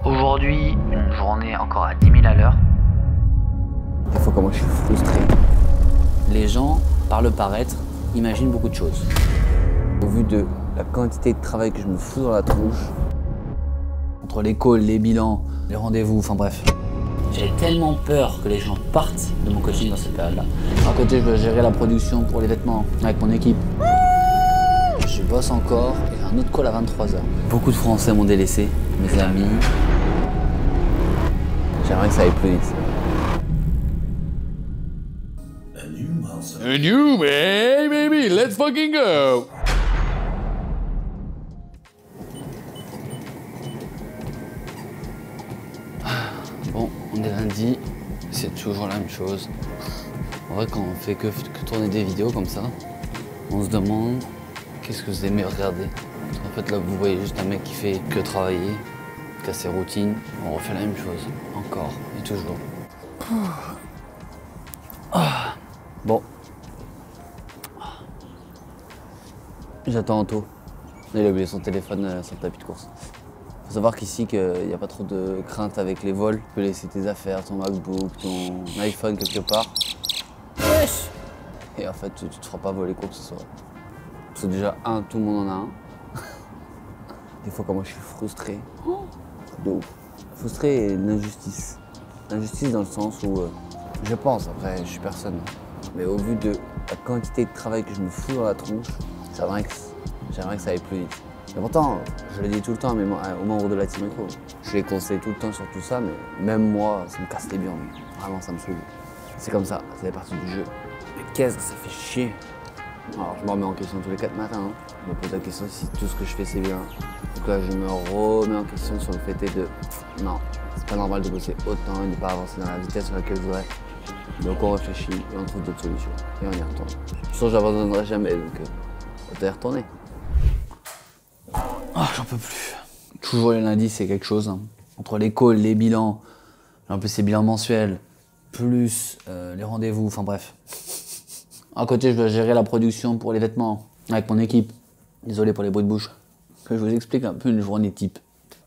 Aujourd'hui, une journée encore à 10 000 à l'heure. Des fois, comment je suis frustré. Les gens, par le paraître, imaginent beaucoup de choses. Au vu de la quantité de travail que je me fous dans la tronche, entre les calls, les bilans, les rendez-vous, enfin bref. J'ai tellement peur que les gens partent de mon coaching dans cette période-là. À côté, je dois gérer la production pour les vêtements avec mon équipe. Je bosse encore et j'ai un autre call à 23h. Beaucoup de Français m'ont délaissé, mes amis. J'aimerais que ça aille plus vite. A new way, baby, let's fucking go! Bon, on est lundi, c'est toujours la même chose. En vrai, quand on fait que tourner des vidéos comme ça, on se demande qu'est-ce que vous aimez regarder. En fait, là, vous voyez juste un mec qui fait que travailler, qui a ses routines. On refait la même chose, encore et toujours. Bon. J'attends Anto. Il a oublié son téléphone sur le tapis de course. Faut savoir qu'ici, qu'il n'y a pas trop de crainte avec les vols. Tu peux laisser tes affaires, ton MacBook, ton iPhone quelque part. Wesh! Et en fait, tu te feras pas voler quoi que ce soit. Parce que déjà, tout le monde en a un. Des fois, comment je suis frustré. De ouf. Frustré et l'injustice. L'injustice dans le sens où, je pense, après, je suis personne. Mais au vu de la quantité de travail que je me fous dans la tronche, j'aimerais que ça aille plus vite. Et pourtant, je le dis tout le temps aux membres de la Team Micro. Je les conseille tout le temps sur tout ça, mais même moi, ça me casse les burnes. Vraiment, ça me saoule. C'est comme ça, c'est partie du jeu. Mais qu'est-ce que ça fait chier. Alors, je me remets en question tous les 4 matins. Hein. Je me pose la question si tout ce que je fais, c'est bien. Donc là, je me remets en question sur le fait de... Non, c'est pas normal de bosser autant et de ne pas avancer dans la vitesse sur laquelle je voudrais. Donc on réfléchit et on trouve d'autres solutions. Et on y retourne. De toute façon, j'abandonnerai jamais, donc on va y retourner. Ah, j'en peux plus. Toujours les lundis, c'est quelque chose. Hein. Entre les calls, les bilans, en plus c'est bilans mensuels, plus les rendez-vous, enfin bref. À côté, je dois gérer la production pour les vêtements avec mon équipe. Désolé pour les bruits de bouche. Que je vous explique un peu une journée type.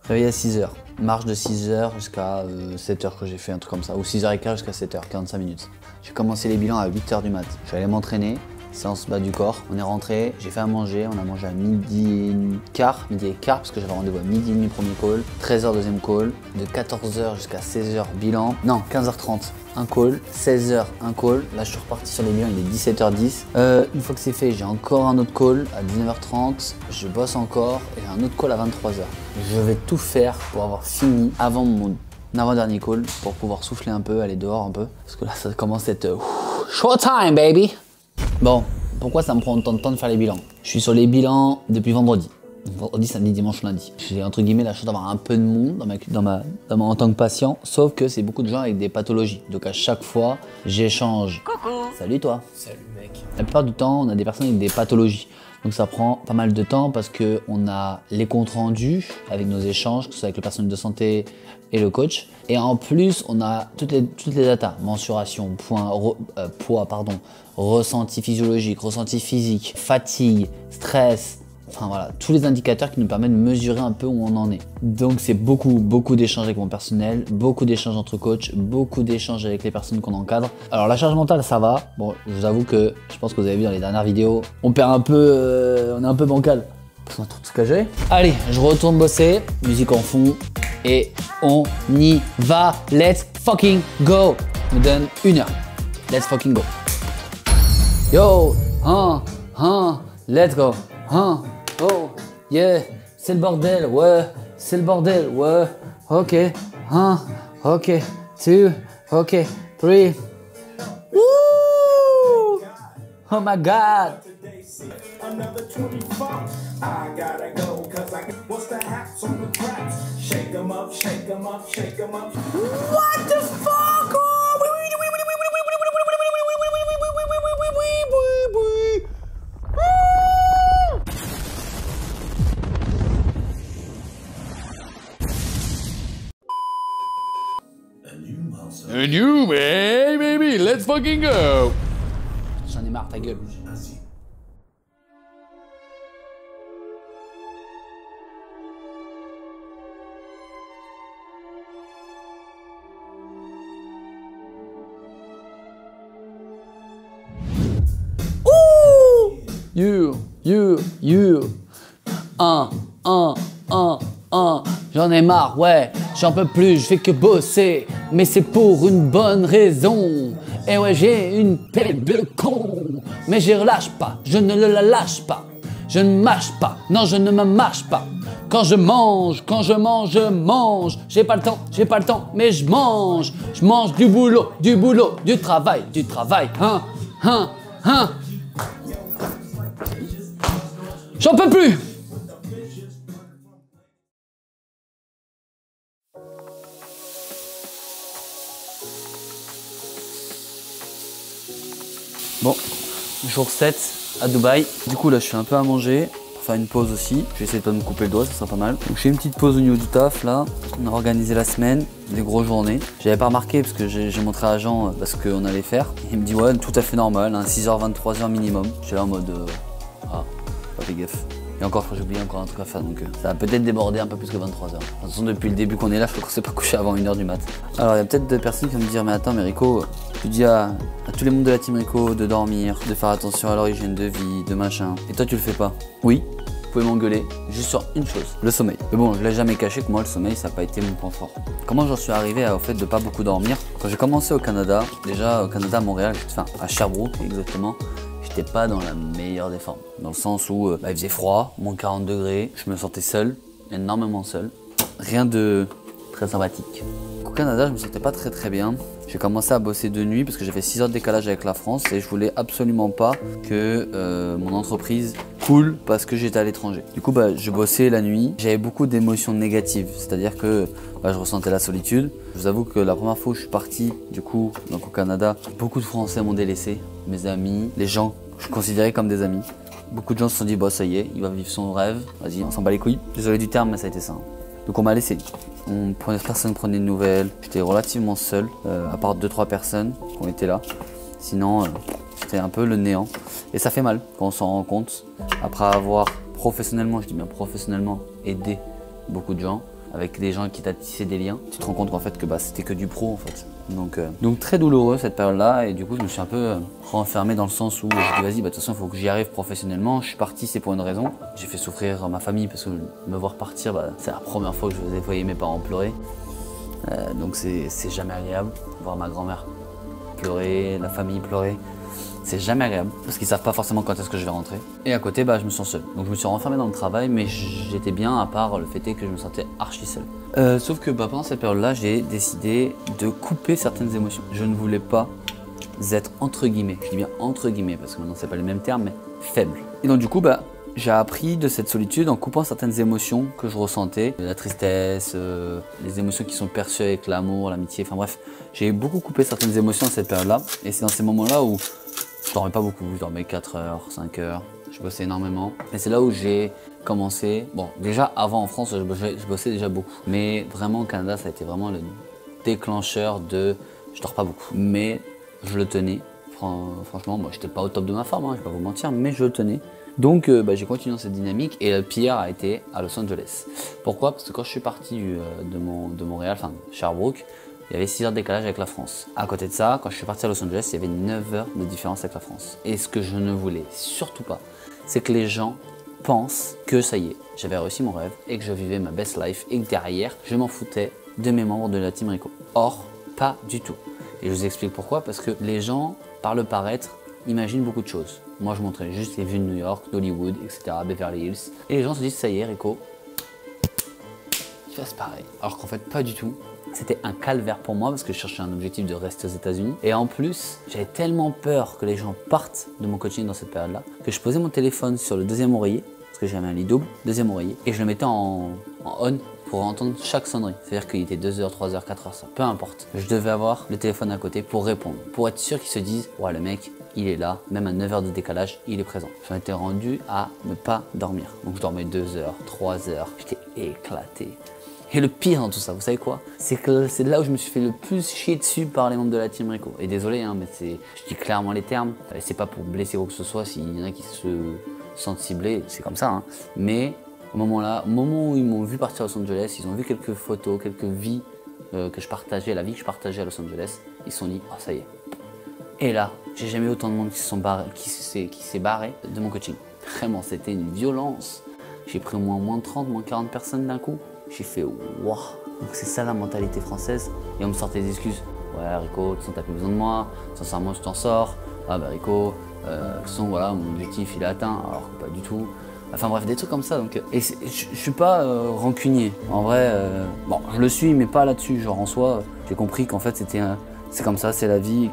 Réveil à 6h. Marche de 6h jusqu'à 7h que j'ai fait, un truc comme ça. Ou 6h15 jusqu'à 7h, 45 minutes. J'ai commencé les bilans à 8h du mat. Je suis allé m'entraîner, séance bas du corps. On est rentré, j'ai fait à manger. On a mangé à midi et quart, parce que j'avais rendez-vous à midi et demi premier call. 13h deuxième call. De 14h jusqu'à 16h bilan. Non, 15h30. Un call, 16h, un call. Là, je suis reparti sur les bilans, il est 17h10. Une fois que c'est fait, j'ai encore un autre call à 19h30. Je bosse encore et un autre call à 23h. Je vais tout faire pour avoir fini avant mon avant-dernier call pour pouvoir souffler un peu, aller dehors un peu. Parce que là, ça commence à être showtime, baby! Bon, pourquoi ça me prend autant de temps de faire les bilans? Je suis sur les bilans depuis vendredi. Vendredi, samedi, dimanche, lundi. J'ai entre guillemets la chance d'avoir un peu de monde en tant que patient, sauf que c'est beaucoup de gens avec des pathologies. Donc à chaque fois, j'échange. Coucou. Salut toi. Salut mec. La plupart du temps, on a des personnes avec des pathologies. Donc ça prend pas mal de temps parce qu'on a les comptes rendus avec nos échanges, que ce soit avec le personnel de santé et le coach. Et en plus, on a toutes les datas, mensuration, poids, ressenti physiologique, ressenti physique, fatigue, stress. Enfin voilà, tous les indicateurs qui nous permettent de mesurer un peu où on en est. Donc c'est beaucoup d'échanges avec mon personnel, beaucoup d'échanges entre coachs, beaucoup d'échanges avec les personnes qu'on encadre. Alors la charge mentale ça va, bon je vous avoue que je pense que vous avez vu dans les dernières vidéos, on perd un peu, on est un peu bancal. Parce qu'on a trop de ce qu'à gérer. Allez, je retourne bosser, musique en fond, et on y va, let's fucking go. Je me donne 1 heure, let's fucking go. Yo, let's go. Oh, yeah, c'est le bordel, ouais, c'est le bordel, ouais, ok, ok, 2, ok, 3. Woo! Oh my God. Another 24, I gotta go, cause I what's the hats on the tracks? Shake 'em up, shake 'em up, shake 'em up. What the fuck? A new way, baby, let's fucking go! J'en ai marre, ta gueule. J'en ai marre, ouais, j'en peux plus, je fais que bosser, mais c'est pour une bonne raison. Et ouais, j'ai une tête de con, mais je relâche pas, je ne la lâche pas. Je ne mâche pas, non je ne me mâche pas. Quand je mange, je mange. J'ai pas le temps, mais je mange. Je mange du boulot, du travail, hein. J'en peux plus. Bon, jour 7 à Dubaï. Du coup là je suis un peu à manger pour faire une pause aussi. Je vais essayer de pas me couper le doigt, ça sera pas mal. Donc je fais une petite pause au niveau du taf là. On a organisé la semaine, des grosses journées. J'avais pas remarqué parce que j'ai montré à Jean ce qu'on allait faire. Il me dit ouais tout à fait normal, hein, 6h, 23h minimum. J'étais là en mode ah, pas fait gaffe. Et encore, j'ai oublié encore un truc à faire, donc ça va peut-être déborder un peu plus que 23h. De toute façon, depuis le début qu'on est là, je crois qu'on s'est pas couché avant 1h du mat. Alors, il y a peut-être des personnes qui vont me dire, mais attends, mais Rico, tu dis à tous les membres de la team Rico de dormir, de faire attention à leur hygiène de vie, de machin. Et toi, tu le fais pas? Oui, vous pouvez m'engueuler, juste sur une chose, le sommeil. Mais bon, je l'ai jamais caché que moi, le sommeil, ça n'a pas été mon point fort. Comment j'en suis arrivé au fait de pas beaucoup dormir? Quand j'ai commencé au Canada, déjà au Canada, à Montréal, enfin à Sherbrooke exactement, j'étais pas dans la meilleure des formes. Dans le sens où il faisait froid, moins 40 degrés, je me sentais seul, énormément seul. Rien de très sympathique. Au Canada, je me sentais pas très bien. J'ai commencé à bosser de nuit parce que j'ai fait 6 heures de décalage avec la France et je voulais absolument pas que mon entreprise coule parce que j'étais à l'étranger. Du coup, je bossais la nuit. J'avais beaucoup d'émotions négatives, c'est-à-dire que je ressentais la solitude. Je vous avoue que la première fois où je suis parti, du coup, donc au Canada, beaucoup de Français m'ont délaissé, mes amis, les gens que je considérais comme des amis. Beaucoup de gens se sont dit, ça y est, il va vivre son rêve, vas-y, on s'en bat les couilles. Désolé du terme, mais ça a été ça. Donc on m'a laissé. Personne ne prenait de nouvelles. J'étais relativement seul, à part 2-3 personnes qui ont été là. Sinon, c'était un peu le néant. Et ça fait mal quand on s'en rend compte. Après avoir professionnellement, je dis bien professionnellement, aidé beaucoup de gens, avec des gens qui t'a tissé des liens, tu te rends compte qu'en fait que c'était que du pro en fait. Donc très douloureux cette période-là et du coup je me suis un peu renfermé dans le sens où je dis vas-y, de toute façon il faut que j'y arrive professionnellement. Je suis parti, c'est pour une raison. J'ai fait souffrir ma famille parce que me voir partir, c'est la première fois que je voyais mes parents pleurer. Donc c'est jamais agréable, voir ma grand-mère pleurer, la famille pleurer. C'est jamais agréable parce qu'ils savent pas forcément quand est-ce que je vais rentrer. Et à côté, je me sens seul. Donc je me suis renfermé dans le travail, mais j'étais bien à part le fait est que je me sentais archi seul. Sauf que pendant cette période-là, j'ai décidé de couper certaines émotions. Je ne voulais pas être entre guillemets, je dis bien entre guillemets parce que maintenant c'est pas les mêmes termes, mais faible. Et donc du coup, j'ai appris de cette solitude en coupant certaines émotions que je ressentais, la tristesse, les émotions qui sont perçues avec l'amour, l'amitié, enfin bref, j'ai beaucoup coupé certaines émotions à cette période-là. Et c'est dans ces moments-là où je dormais pas beaucoup, je dormais 4 heures, 5 heures, je bossais énormément. Et c'est là où j'ai commencé, bon déjà avant en France je bossais déjà beaucoup, mais vraiment au Canada ça a été vraiment le déclencheur de je dors pas beaucoup. Mais je le tenais, franchement moi j'étais pas au top de ma forme, je vais pas vous mentir, mais je le tenais. Donc j'ai continué dans cette dynamique et le pire a été à Los Angeles. Pourquoi? Parce que quand je suis parti de Montréal, enfin Sherbrooke, il y avait 6 heures de décalage avec la France. À côté de ça, quand je suis parti à Los Angeles, il y avait 9 heures de différence avec la France. Et ce que je ne voulais surtout pas, c'est que les gens pensent que ça y est, j'avais réussi mon rêve et que je vivais ma best life et que derrière, je m'en foutais de mes membres de la team Rico. Or, pas du tout. Et je vous explique pourquoi, parce que les gens, par le paraître, imaginent beaucoup de choses. Moi, je montrais juste les vues de New York, d'Hollywood, etc., Beverly Hills. Et les gens se disent, ça y est, Rico, tu fasses pareil. Alors qu'en fait, pas du tout. C'était un calvaire pour moi parce que je cherchais un objectif de rester aux États-Unis. Et en plus, j'avais tellement peur que les gens partent de mon coaching dans cette période-là que je posais mon téléphone sur le deuxième oreiller, parce que j'avais un lit double, deuxième oreiller, et je le mettais en on pour entendre chaque sonnerie. C'est-à-dire qu'il était 2h, 3h, 4h, ça, peu importe. Je devais avoir le téléphone à côté pour répondre, pour être sûr qu'ils se disent « Ouais, le mec, il est là, même à 9h de décalage, il est présent. » J'en étais rendu à ne pas dormir. Donc je dormais 2h, 3h, j'étais éclaté. Et le pire dans tout ça, vous savez quoi? C'est que c'est là où je me suis fait le plus chier dessus par les membres de la team Rico. Et désolé, mais je dis clairement les termes. C'est pas pour blesser quoi que ce soit, s'il y en a qui se sentent ciblés, c'est comme ça. Mais au moment où ils m'ont vu partir à Los Angeles, ils ont vu quelques photos, quelques vies que je partageais, la vie que je partageais à Los Angeles, ils se sont dit, ah ça y est. Et là, j'ai jamais eu autant de monde qui s'est barré de mon coaching. Vraiment, c'était une violence. J'ai pris moins de 30, moins 40 personnes d'un coup. J'ai fait waouh. Donc c'est ça la mentalité française. Et on me sortait des excuses. Ouais Rico, de toute façon t'as plus besoin de moi. Sincèrement tu t'en sors. Ah bah Rico, de toute façon voilà, mon objectif il est atteint. Alors que pas du tout. Enfin bref, des trucs comme ça. Donc, et je suis pas rancunier. En vrai, bon, je le suis, mais pas là-dessus. Genre en soi, j'ai compris qu'en fait c'est comme ça, c'est la vie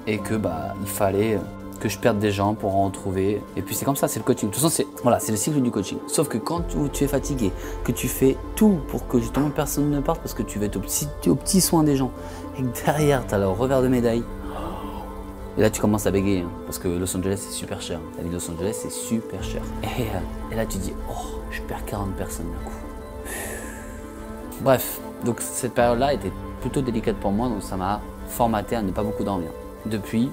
et que bah il fallait que je perde des gens pour en retrouver. Et puis c'est comme ça, c'est le coaching. De toute façon, c'est le cycle du coaching. Sauf que quand tu es fatigué, que tu fais tout pour que justement personne ne parte parce que tu veux être au petit soin des gens et que derrière tu as le revers de médaille. Et là tu commences à bégayer hein, parce que Los Angeles c'est super cher. La vie de Los Angeles c'est super cher. Et là tu dis oh je perds 40 personnes d'un coup. Bref, donc cette période-là était plutôt délicate pour moi, donc ça m'a formaté à ne pas beaucoup dormir. Depuis,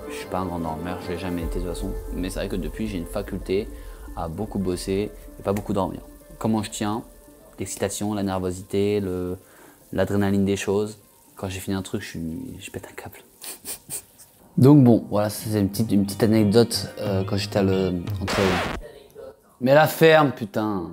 je suis pas un grand dormeur, je l'ai jamais été de toute façon, mais c'est vrai que depuis j'ai une faculté à beaucoup bosser et pas beaucoup dormir. Comment je tiens? L'excitation, la nervosité, l'adrénaline des choses. Quand j'ai fini un truc, je pète un câble. Donc bon, voilà, c'est une petite anecdote quand j'étais entre... Mais la ferme, putain.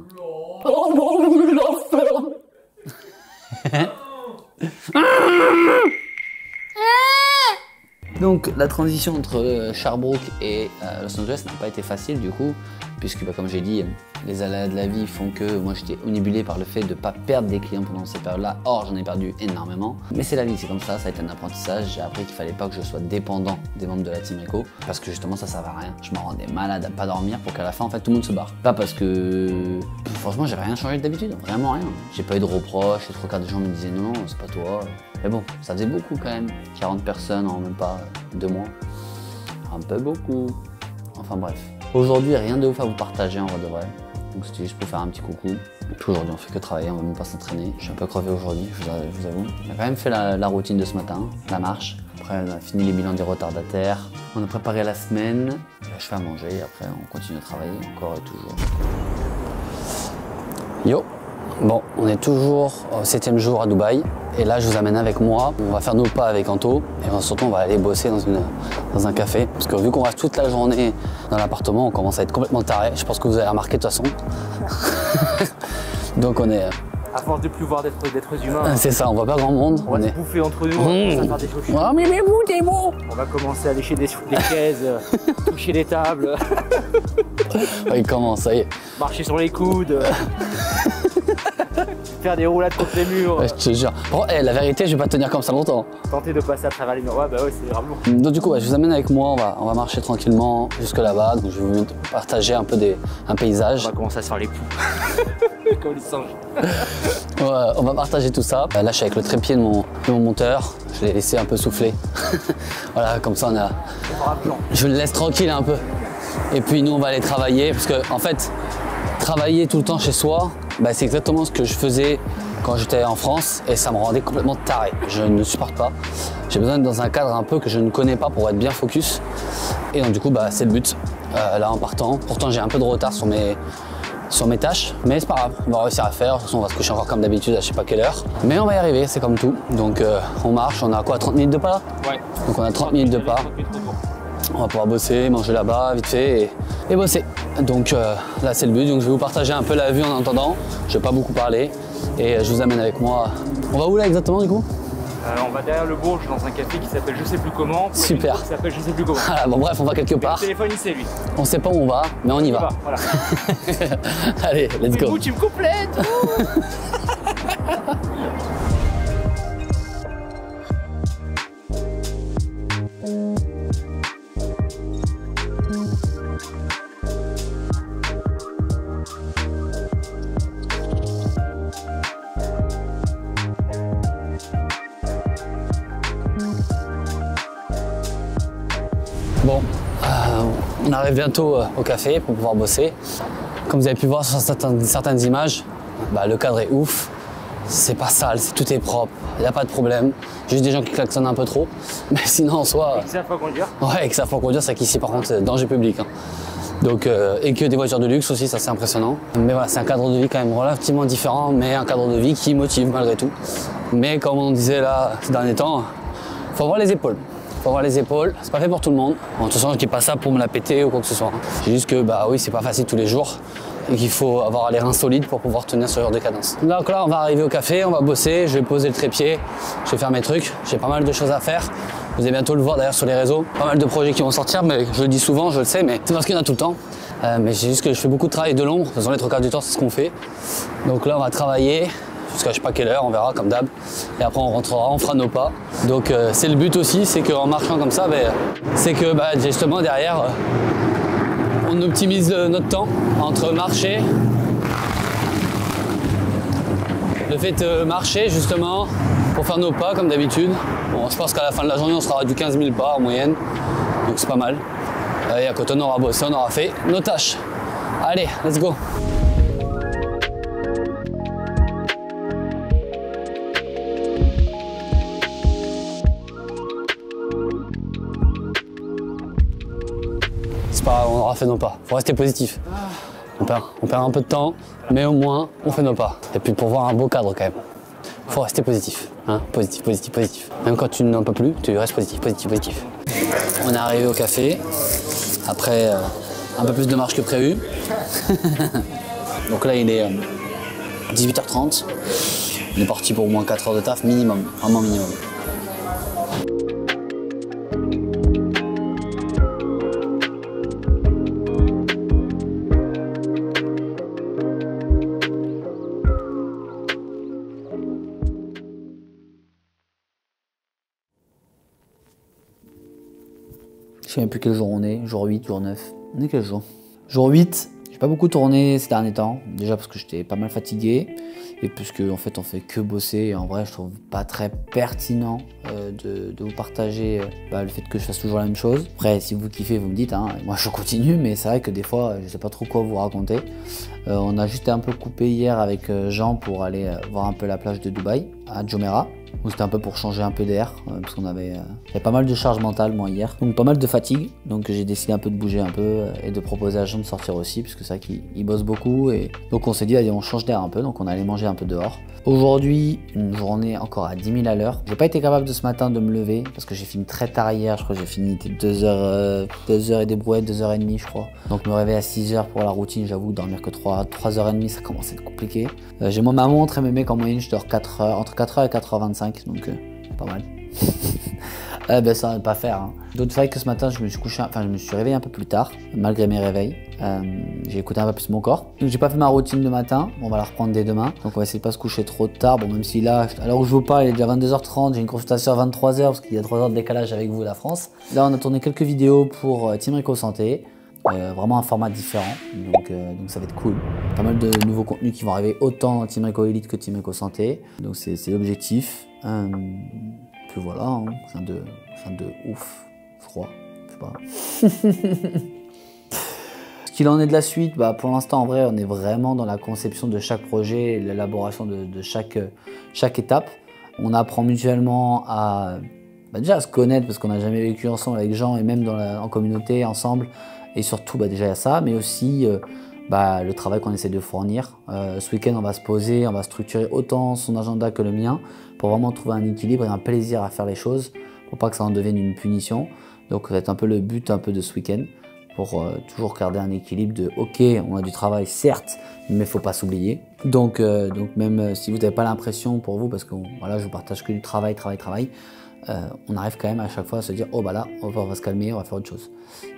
Donc la transition entre Sherbrooke et Los Angeles n'a pas été facile du coup, puisque bah, comme j'ai dit, les aléas de la vie font que moi j'étais omnibulé par le fait de ne pas perdre des clients pendant cette période-là. Or j'en ai perdu énormément, mais c'est la vie, c'est comme ça a été un apprentissage. J'ai appris qu'il fallait pas que je sois dépendant des membres de la Team Rico, parce que justement ça servait à rien. Je me rendais malade à pas dormir pour qu'à la fin en fait tout le monde se barre. Pas parce que franchement j'avais rien changé d'habitude, vraiment rien. J'ai pas eu de reproches, les trois quarts des gens me disaient non, c'est pas toi. Mais bon, ça faisait beaucoup quand même, 40 personnes en même pas 2 mois. Un peu beaucoup. Enfin bref. Aujourd'hui, rien de ouf à vous partager en vrai de vrai. Donc c'était juste pour faire un petit coucou. Et puis aujourd'hui, on fait que travailler, on va même pas s'entraîner. Je suis un peu crevé aujourd'hui, je vous avoue. On a quand même fait la routine de ce matin, la marche. Après, on a fini les bilans des retardataires. On a préparé la semaine. Là, je fais à manger et après, on continue à travailler encore et toujours. Yo! Bon, on est toujours au 7e jour à Dubaï. Et là, je vous amène avec moi. On va faire nos pas avec Anto. Et surtout, on va aller bosser dans un café. Parce que vu qu'on reste toute la journée dans l'appartement, on commence à être complètement taré. Je pense que vous avez remarqué de toute façon. Donc on est... À force de plus voir d'être humains. C'est ça, on voit pas grand monde. On va se bouffer entre nous, on va faire des choses. Oh, mais vous, t'es beau! On va commencer à lécher des chaises, toucher les tables. Il commence, ça y est. Marcher sur les coudes. Faire des roulades contre les murs. Ouais, je te jure. Bon, la vérité, je vais pas tenir comme ça longtemps. Tenter de passer à travers les murs. Ouais, bah ouais, c'est grave lourd. Donc du coup, ouais, je vous amène avec moi, on va marcher tranquillement jusque là-bas. Donc je vais vous partager un peu un paysage. On va commencer à se faire les poux. Comme les singes. Ouais, on va partager tout ça. Là, je suis avec le trépied de mon monteur. Je l'ai laissé un peu souffler. Voilà, comme ça, je le laisse tranquille un peu. Et puis nous, on va aller travailler. Parce que, en fait, travailler tout le temps chez soi, bah, c'est exactement ce que je faisais quand j'étais en France et ça me rendait complètement taré. Je ne supporte pas. J'ai besoin d'être dans un cadre un peu que je ne connais pas pour être bien focus. Et donc du coup, bah, c'est le but. Là, en partant. Pourtant, j'ai un peu de retard sur mes tâches, mais c'est pas grave, on va réussir à faire. De toute façon, on va se coucher encore comme d'habitude à je sais pas quelle heure. Mais on va y arriver, c'est comme tout. Donc on marche, on a quoi, 30 minutes de pas là? Ouais. Donc on a 30 minutes de pas. On va pouvoir bosser, manger là-bas vite fait et bosser. Donc là c'est le but, donc je vais vous partager un peu la vue en attendant. Je vais pas beaucoup parler et je vous amène avec moi. On va où là exactement du coup? On va derrière le Bourges dans un café qui s'appelle je sais plus comment. Super. Qui s'appelle je sais plus comment. Ah, bon bref, on va quelque part. Le téléphone il sait lui. On sait pas où on va, mais on y va. Voilà. Allez, let's go. Tu me complètes. Bon, on arrive bientôt au café pour pouvoir bosser. Comme vous avez pu voir sur certaines images, bah, le cadre est ouf. C'est pas sale, tout est propre, il n'y a pas de problème. Juste des gens qui klaxonnent un peu trop. Mais sinon en soi... Et que ça faut conduire. Ouais, et que ça faut conduire, c'est qu'ici par contre c'est danger public. Hein. Donc, et que des voitures de luxe aussi, ça c'est impressionnant. Mais voilà, c'est un cadre de vie quand même relativement différent, mais un cadre de vie qui motive malgré tout. Mais comme on disait là ces derniers temps, faut avoir les épaules. faut avoir les épaules, c'est pas fait pour tout le monde. Bon, de toute façon, je dis pas ça pour me la péter ou quoi que ce soit. C'est juste que, bah oui, c'est pas facile tous les jours et qu'il faut avoir les reins solides pour pouvoir tenir ce genre de cadence. Donc là, on va arriver au café, on va bosser, je vais poser le trépied, je vais faire mes trucs, j'ai pas mal de choses à faire. Vous allez bientôt le voir d'ailleurs sur les réseaux, pas mal de projets qui vont sortir, mais je le dis souvent, je le sais, mais c'est parce qu'il y en a tout le temps. Mais c'est juste que je fais beaucoup de travail de l'ombre, de toute façon les trois quarts du temps c'est ce qu'on fait. Donc là on va travailler jusqu'à je sais pas quelle heure, on verra comme d'hab. Et après on rentrera, on fera nos pas. Donc c'est le but aussi, c'est qu'en marchant comme ça, c'est que justement derrière on optimise notre temps entre marcher. Le fait de marcher justement pour faire nos pas comme d'habitude. Bon, je pense qu'à la fin de la journée on sera à du 15 000 pas en moyenne, donc c'est pas mal. Et à côté on aura bossé, on aura fait nos tâches. Allez, let's go. C'est pas grave, on aura fait nos pas. Faut rester positif. On perd un peu de temps, mais au moins on fait nos pas. Et puis pour voir un beau cadre quand même. Faut rester positif. Hein, positif, positif, positif. Même quand tu n'en peux plus, tu restes positif, positif, positif. On est arrivé au café. Après un peu plus de marche que prévu. Donc là il est 18h30. On est parti pour au moins 4 heures de taf minimum, vraiment minimum. Je sais même plus quel jour on est, jour 8, jour 9. On est quel jour? Jour 8, j'ai pas beaucoup tourné ces derniers temps. Déjà parce que j'étais pas mal fatigué. Et puisque en fait on fait que bosser. Et en vrai je trouve pas très pertinent de vous partager le fait que je fasse toujours la même chose. Après si vous kiffez vous me dites, hein, moi je continue. Mais c'est vrai que des fois je sais pas trop quoi vous raconter. On a juste un peu coupé hier avec Jean pour aller voir un peu la plage de Dubaï, à Jumeirah. C'était un peu pour changer un peu d'air, parce qu'on avait pas mal de charge mentale moi hier, donc pas mal de fatigue, donc j'ai décidé un peu de bouger un peu et de proposer à Jean de sortir aussi, puisque c'est vrai qu'il bosse beaucoup, et donc on s'est dit allez on change d'air un peu, donc on allait manger un peu dehors. Aujourd'hui, une journée encore à 10 000 à l'heure. J'ai pas été capable de ce matin de me lever, parce que j'ai fini très tard hier, je crois que j'ai fini 2 heures et des brouettes, 2h30 je crois. Donc me réveiller à 6h pour la routine, j'avoue, dormir que 3h30 ça commence à être compliqué. J'ai ma montre et mes mecs en moyenne, je dors 4 heures, entre 4h et 4h25, donc pas mal. Ça va pas faire. Hein. Donc c'est vrai que ce matin je me suis réveillé un peu plus tard, malgré mes réveils. J'ai écouté un peu plus mon corps. Donc j'ai pas fait ma routine de matin, on va la reprendre dès demain. Donc on va essayer de pas se coucher trop tard. Bon, même si là, à l'heure où je vous parle, il est déjà 22h30, j'ai une consultation à 23h parce qu'il y a 3 heures de décalage avec vous la France. Là on a tourné quelques vidéos pour Team Eco Santé. Vraiment un format différent, donc ça va être cool. Pas mal de nouveaux contenus qui vont arriver autant dans Team Eco Elite que Team Eco Santé. Donc c'est l'objectif. Puis voilà, hein, rien de ouf, froid, je sais pas. Ce qu'il en est de la suite, pour l'instant en vrai on est vraiment dans la conception de chaque projet et l'élaboration de chaque étape. On apprend mutuellement à déjà à se connaître parce qu'on n'a jamais vécu ensemble avec Jean et même en communauté ensemble. Et surtout déjà il y a ça, mais aussi le travail qu'on essaie de fournir. Ce week-end on va se poser, on va structurer autant son agenda que le mien pour vraiment trouver un équilibre et un plaisir à faire les choses pour pas que ça en devienne une punition. Donc ça va être un peu le but de ce week-end pour toujours garder un équilibre de ok, on a du travail certes, mais faut pas s'oublier. Donc même si vous n'avez pas l'impression pour vous, parce que voilà, je vous partage que du travail, on arrive quand même à chaque fois à se dire oh là on va se calmer, on va faire autre chose.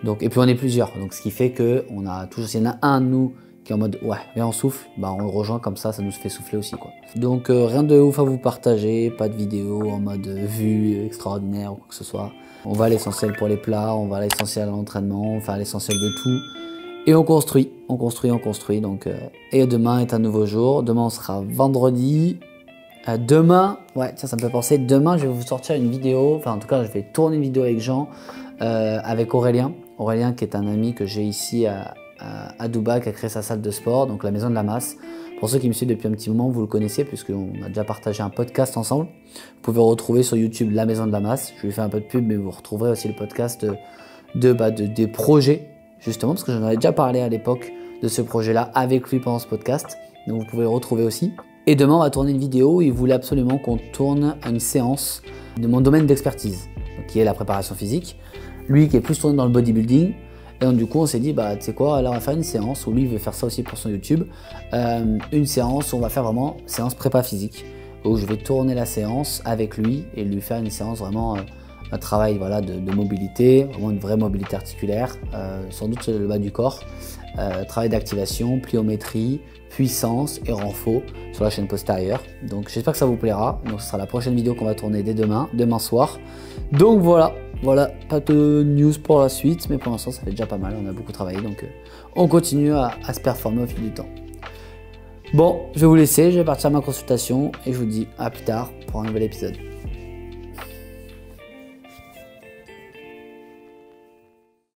Donc, et puis on est plusieurs, donc ce qui fait que on a toujours, s'il y en a un de nous qui est en mode ouais viens on souffle, on le rejoint comme ça nous fait souffler aussi quoi. Donc rien de ouf à vous partager, pas de vidéo en mode vue extraordinaire ou quoi que ce soit. On va à l'essentiel pour les plats, on va à l'essentiel à l'entraînement, on va à l'essentiel de tout. Et on construit. Donc, et demain est un nouveau jour, demain on sera vendredi. Demain, ça me fait penser, demain je vais vous sortir une vidéo, enfin en tout cas je vais tourner une vidéo avec Jean, avec Aurélien qui est un ami que j'ai ici à Dubaï, qui a créé sa salle de sport, donc la Maison de la Masse. Pour ceux qui me suivent depuis un petit moment, vous le connaissez puisqu'on a déjà partagé un podcast ensemble. Vous pouvez retrouver sur YouTube la Maison de la Masse, je lui fais un peu de pub mais vous retrouverez aussi le podcast des projets, justement parce que j'en avais déjà parlé à l'époque de ce projet-là avec lui pendant ce podcast, donc vous pouvez le retrouver aussi. Et demain, on va tourner une vidéo où il voulait absolument qu'on tourne une séance de mon domaine d'expertise. qui est la préparation physique. Lui qui est plus tourné dans le bodybuilding. Et donc du coup on s'est dit, bah tu sais quoi, là on va faire une séance où lui il veut faire ça aussi pour son YouTube. Une séance où on va faire vraiment séance prépa physique, où je vais tourner la séance avec lui et lui faire une séance vraiment, un travail voilà, de mobilité, vraiment une vraie mobilité articulaire, sans doute le bas du corps, travail d'activation, pliométrie, puissance et renfort sur la chaîne postérieure. Donc j'espère que ça vous plaira. Donc ce sera la prochaine vidéo qu'on va tourner dès demain soir. Donc voilà, pas de news pour la suite, mais pour l'instant ça fait déjà pas mal, on a beaucoup travaillé, donc on continue à se performer au fil du temps. Bon, je vais vous laisser, je vais partir à ma consultation et je vous dis à plus tard pour un nouvel épisode.